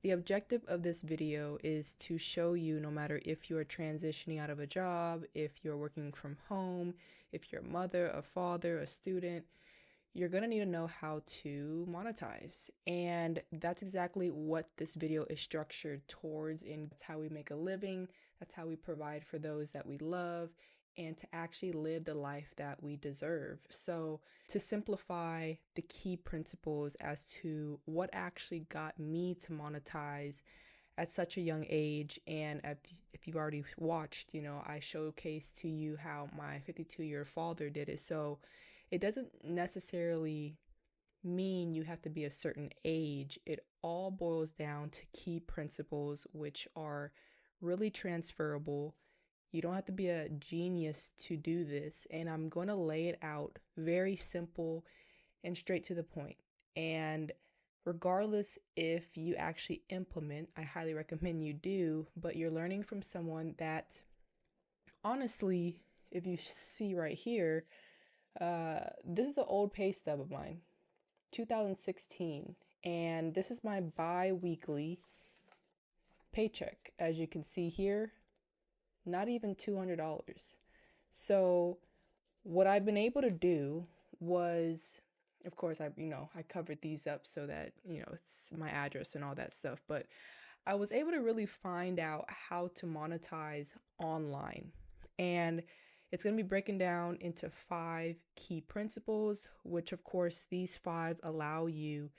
The objective of this video is to show you, no matter if you're transitioning out of a job, if you're working from home, if you're a mother, a father, a student, you're going to need to know how to monetize. And that's exactly what this video is structured towards. And that's how we make a living. That's how we provide for those that we love and to actually live the life that we deserve. So, to simplify the key principles as to what actually got me to monetize at such a young age, and if you've already watched, I showcased to you how my 52-year father did it. So it doesn't necessarily mean you have to be a certain age. It all boils down to key principles, which are really transferable. You don't have to be a genius to do this, and I'm going to lay it out very simple and straight to the point. And regardless if you actually implement, I highly recommend you do, but you're learning from someone that honestly, if you see right here, this is an old pay stub of mine, 2016, and this is my bi-weekly paycheck. As you can see here, not even $200. So what I've been able to do was, of course, I covered these up so that, it's my address and all that stuff, but I was able to really find out how to monetize online. And it's going to be breaking down into 5 key principles, which of course these 5 allow you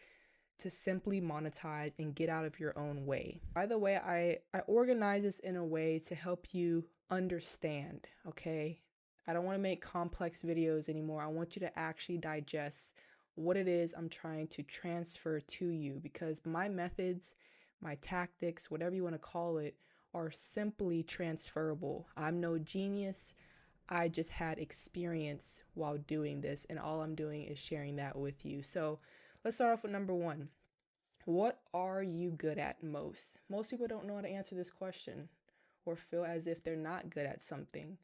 to simply monetize and get out of your own way. By the way, I organize this in a way to help you understand, okay? I don't want to make complex videos anymore. I want you to actually digest what it is I'm trying to transfer to you, because my methods, my tactics, whatever you want to call it, are simply transferable. I'm no genius. I just had experience while doing this, and all I'm doing is sharing that with you. So let's start off with number 1. What are you good at most? Most people don't know how to answer this question or feel as if they're not good at something.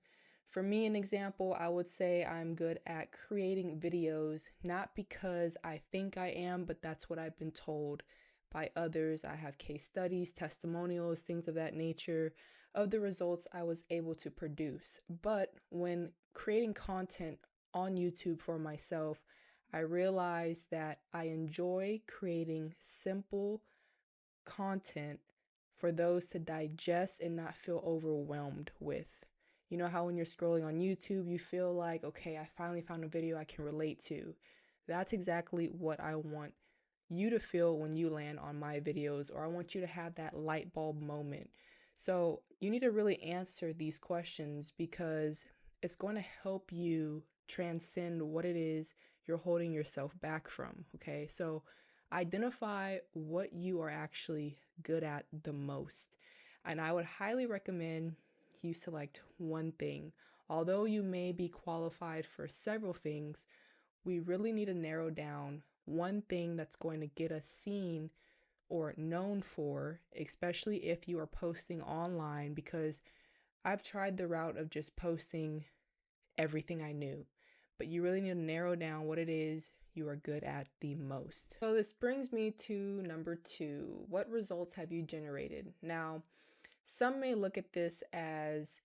For me, an example, I would say I'm good at creating videos, not because I think I am, but that's what I've been told by others. I have case studies, testimonials, things of that nature of the results I was able to produce. But when creating content on YouTube for myself, I realized that I enjoy creating simple content for those to digest and not feel overwhelmed with. You know how when you're scrolling on YouTube, you feel like, okay, I finally found a video I can relate to. That's exactly what I want you to feel when you land on my videos, or I want you to have that light bulb moment. So you need to really answer these questions, because it's going to help you transcend what it is you're holding yourself back from. Okay, so identify what you are actually good at the most. And I would highly recommend you select one thing. Although you may be qualified for several things, we really need to narrow down one thing that's going to get us seen or known for, especially if you are posting online, because I've tried the route of just posting everything I knew, but you really need to narrow down what it is you are good at the most. So this brings me to number 2. What results have you generated? Now, some may look at this as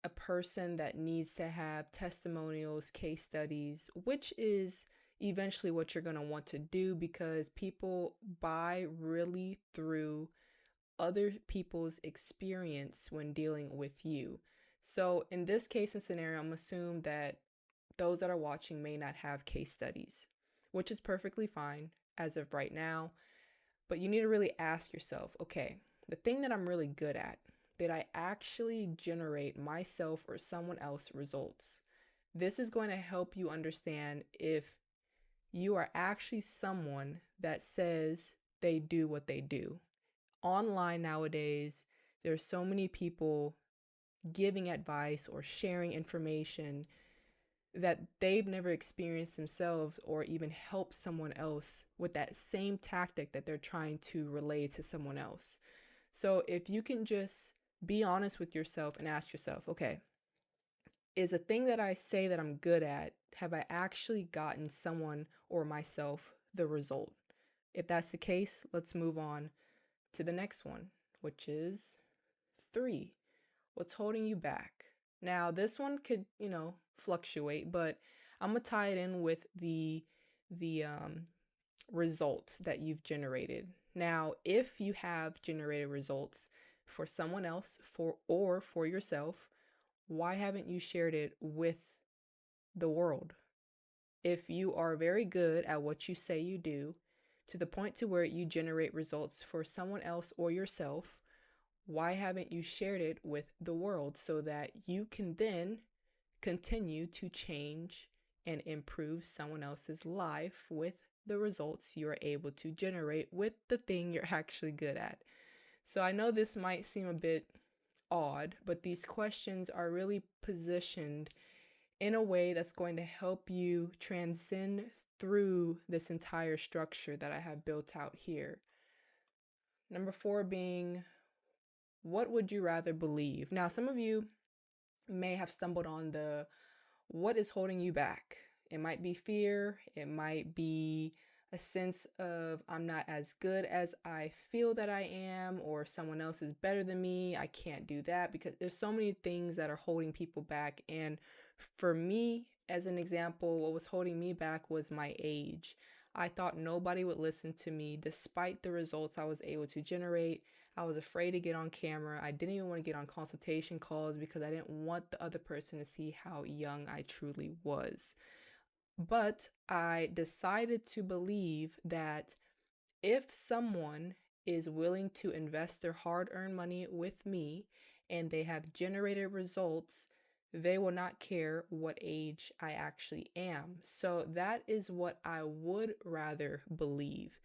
a person that needs to have testimonials, case studies, which is eventually what you're going to want to do, because people buy really through other people's experience when dealing with you. So in this case and scenario, I'm assuming that those that are watching may not have case studies, which is perfectly fine as of right now. But you need to really ask yourself, okay, the thing that I'm really good at, did I actually generate myself or someone else results? This is going to help you understand if you are actually someone that says they do what they do. Online nowadays, there's so many people giving advice or sharing information that they've never experienced themselves, or even helped someone else with that same tactic that they're trying to relay to someone else. So if you can just be honest with yourself and ask yourself, okay, is a thing that I say that I'm good at, have I actually gotten someone or myself the result? If that's the case, let's move on to the next one, which is 3. What's holding you back? Now, this one could, fluctuate, but I'm gonna tie it in with the results that you've generated. Now, if you have generated results for someone else or for yourself, why haven't you shared it with the world? If you are very good at what you say you do, to the point to where you generate results for someone else or yourself, why haven't you shared it with the world so that you can then continue to change and improve someone else's life with the results you're able to generate with the thing you're actually good at? So I know this might seem a bit odd, but these questions are really positioned in a way that's going to help you transcend through this entire structure that I have built out here. Number 4 being, what would you rather believe? Now, some of you may have stumbled on the what is holding you back. It might be fear, it might be a sense of I'm not as good as I feel that I am, or someone else is better than me. I can't do that, because there's so many things that are holding people back. And for me, as an example, what was holding me back was my age. I thought nobody would listen to me despite the results I was able to generate. I was afraid to get on camera. I didn't even want to get on consultation calls because I didn't want the other person to see how young I truly was. But I decided to believe that if someone is willing to invest their hard-earned money with me and they have generated results, they will not care what age I actually am. So that is what I would rather believe.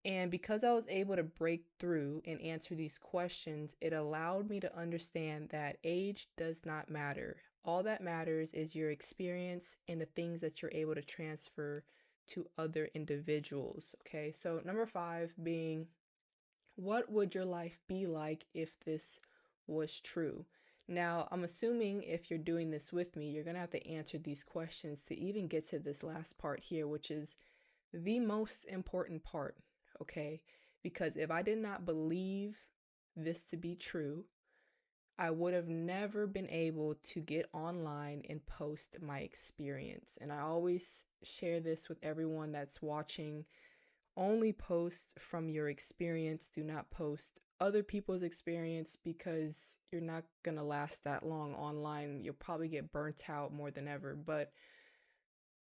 And because I was able to break through and answer these questions, it allowed me to understand that age does not matter. All that matters is your experience and the things that you're able to transfer to other individuals. Okay, so number 5 being, what would your life be like if this was true? Now, I'm assuming if you're doing this with me, you're going to have to answer these questions to even get to this last part here, which is the most important part, okay? Because if I did not believe this to be true, I would have never been able to get online and post my experience. And I always share this with everyone that's watching. Only post from your experience. Do not post other people's experience, because you're not going to last that long online. You'll probably get burnt out more than ever. But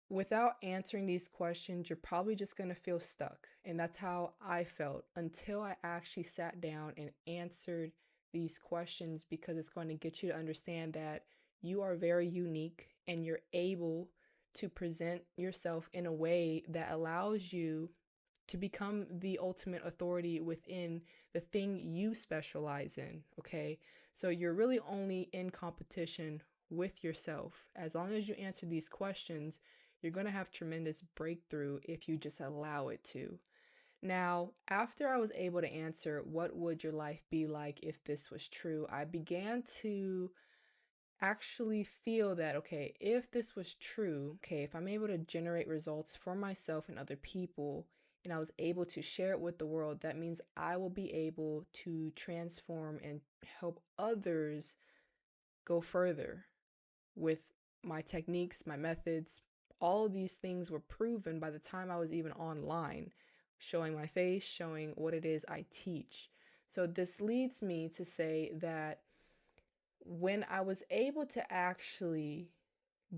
without answering these questions, you're probably just going to feel stuck. And that's how I felt until I actually sat down and answered these questions, because it's going to get you to understand that you are very unique and you're able to present yourself in a way that allows you to become the ultimate authority within the thing you specialize in, okay? So you're really only in competition with yourself. As long as you answer these questions, you're going to have tremendous breakthrough if you just allow it to. Now, after I was able to answer what would your life be like if this was true, I began to actually feel that, okay, if this was true, okay, if I'm able to generate results for myself and other people, and I was able to share it with the world, that means I will be able to transform and help others go further with my techniques, my methods. All of these things were proven by the time I was even online, showing my face, showing what it is I teach. So this leads me to say that when I was able to actually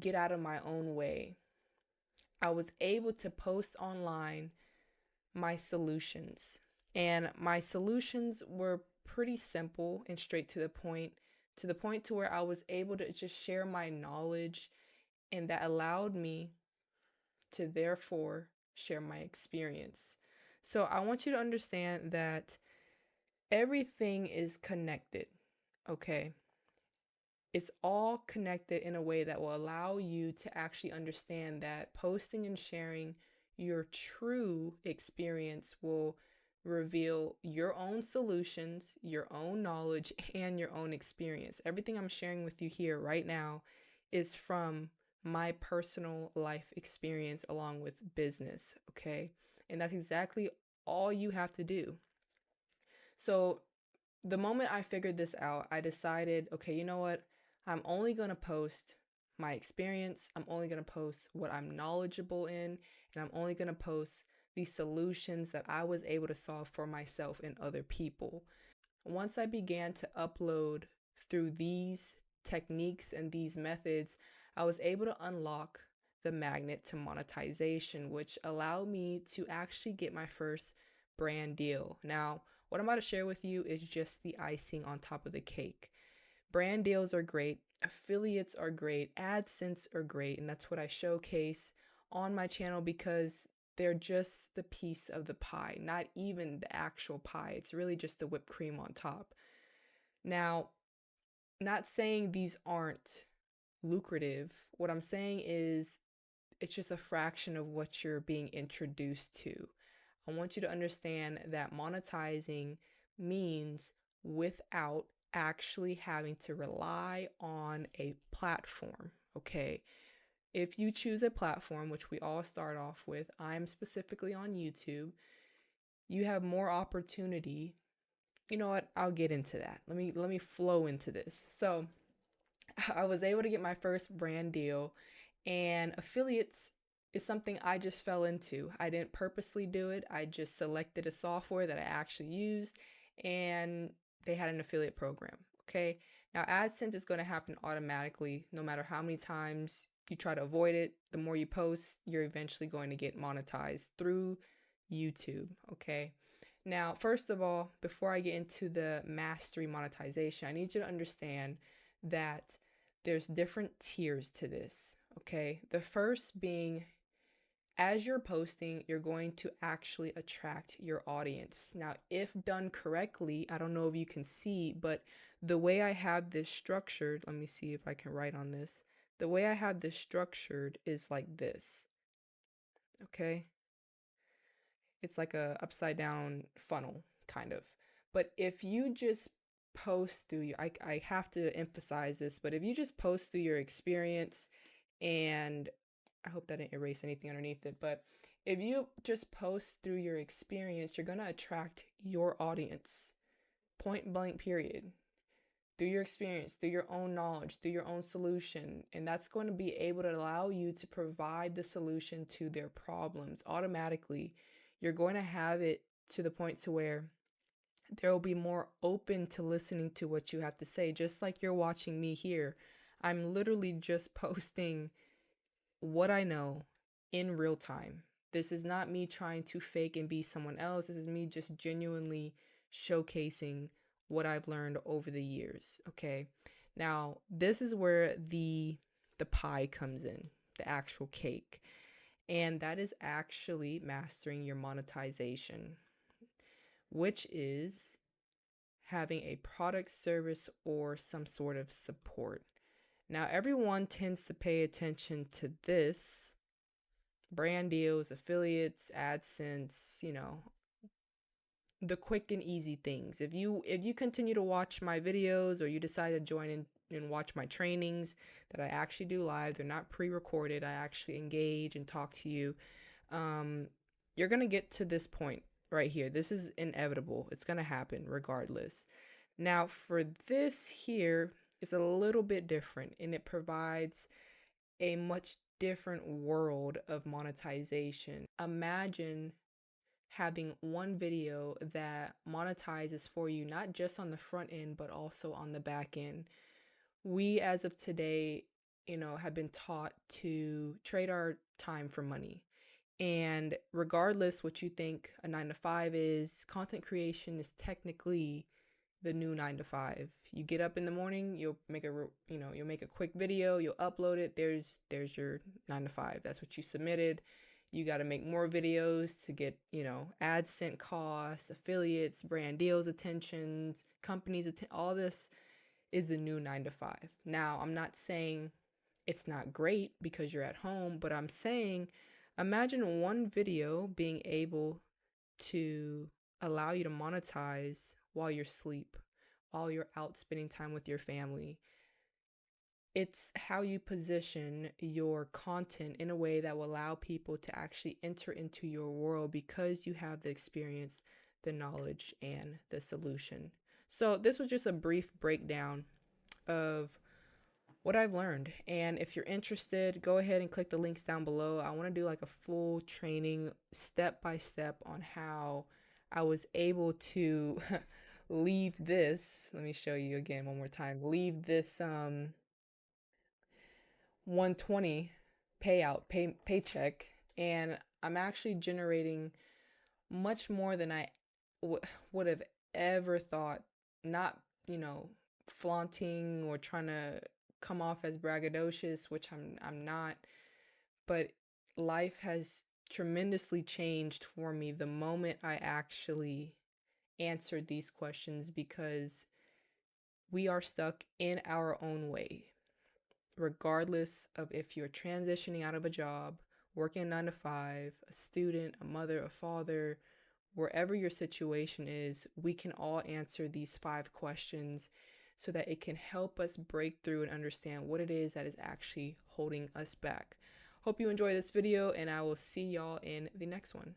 get out of my own way, I was able to post online my solutions. And my solutions were pretty simple and straight to the point to where I was able to just share my knowledge, and that allowed me to therefore share my experience. So I want you to understand that everything is connected, okay? It's all connected in a way that will allow you to actually understand that posting and sharing your true experience will reveal your own solutions, your own knowledge, and your own experience. Everything I'm sharing with you here right now is from my personal life experience along with business, okay? And that's exactly all you have to do. So the moment I figured this out, I decided, okay, you know what? I'm only going to post my experience. I'm only going to post what I'm knowledgeable in, and I'm only going to post the solutions that I was able to solve for myself and other people. Once I began to upload through these techniques and these methods, I was able to unlock the magnet to monetization, which allowed me to actually get my first brand deal. Now, what I'm about to share with you is just the icing on top of the cake. Brand deals are great, affiliates are great, AdSense are great, and that's what I showcase on my channel because they're just the piece of the pie, not even the actual pie. It's really just the whipped cream on top. Now, not saying these aren't lucrative. What I'm saying is it's just a fraction of what you're being introduced to. I want you to understand that monetizing means without actually having to rely on a platform, okay? If you choose a platform, which we all start off with, I'm specifically on YouTube, you have more opportunity. You know what? I'll get into that. Let me flow into this. So, I was able to get my first brand deal, and affiliates is something I just fell into. I didn't purposely do it. I just selected a software that I actually used, and they had an affiliate program. Okay. Now, AdSense is going to happen automatically no matter how many times you try to avoid it. The more you post, you're eventually going to get monetized through YouTube. Okay. Now, first of all, before I get into the mastery monetization, I need you to understand that there's different tiers to this. Okay. The first being, as you're posting, you're going to actually attract your audience. Now, if done correctly, I don't know if you can see, but the way I have this structured, let me see if I can write on this. The way I have this structured is like this. Okay. It's like a upside down funnel kind of. But if you just post through your, I have to emphasize this, but if you just post through your experience, and I hope that didn't erase anything underneath it, but if you just post through your experience, you're going to attract your audience, point blank period, through your experience, through your own knowledge, through your own solution. And that's going to be able to allow you to provide the solution to their problems automatically. You're going to have it to the point to where they'll be more open to listening to what you have to say, just like you're watching me here. I'm literally just posting what I know in real time. This is not me trying to fake and be someone else. This is me just genuinely showcasing what I've learned over the years. Okay. Now, this is where the pie comes in, the actual cake. And that is actually mastering your monetization, which is having a product, service, or some sort of support. Now, everyone tends to pay attention to this brand deals, affiliates, AdSense, the quick and easy things. If you continue to watch my videos, or you decide to join in and watch my trainings that I actually do live, they're not pre-recorded. I actually engage and talk to you. You're going to get to this point right here. This is inevitable. It's going to happen regardless. Now, for this here is a little bit different, and it provides a much different world of monetization. Imagine having one video that monetizes for you, not just on the front end, but also on the back end. We, as of today, have been taught to trade our time for money. And regardless what you think a 9 to 5 is, content creation is technically the new 9 to 5. You get up in the morning, you'll make a quick video, you'll upload it. There's your 9 to 5. That's what you submitted. You got to make more videos to get, AdSense costs, affiliates, brand deals, attentions, companies, all this is the new 9 to 5. Now, I'm not saying it's not great because you're at home, but I'm saying imagine one video being able to allow you to monetize while you're asleep, while you're out spending time with your family. It's how you position your content in a way that will allow people to actually enter into your world because you have the experience, the knowledge, and the solution. So, this was just a brief breakdown of what I've learned. And if you're interested, go ahead and click the links down below. I want to do like a full training step by step on how I was able to leave this. Let me show you again one more time. Leave this 120 paycheck, and I'm actually generating much more than I would have ever thought. Not, flaunting or trying to come off as braggadocious, which I'm not, but life has tremendously changed for me the moment I actually answered these questions, because we are stuck in our own way, regardless of if you're transitioning out of a job, working 9 to 5, a student, a mother, a father, wherever your situation is. We can all answer these 5 questions so that it can help us break through and understand what it is that is actually holding us back. Hope you enjoy this video, and I will see y'all in the next one.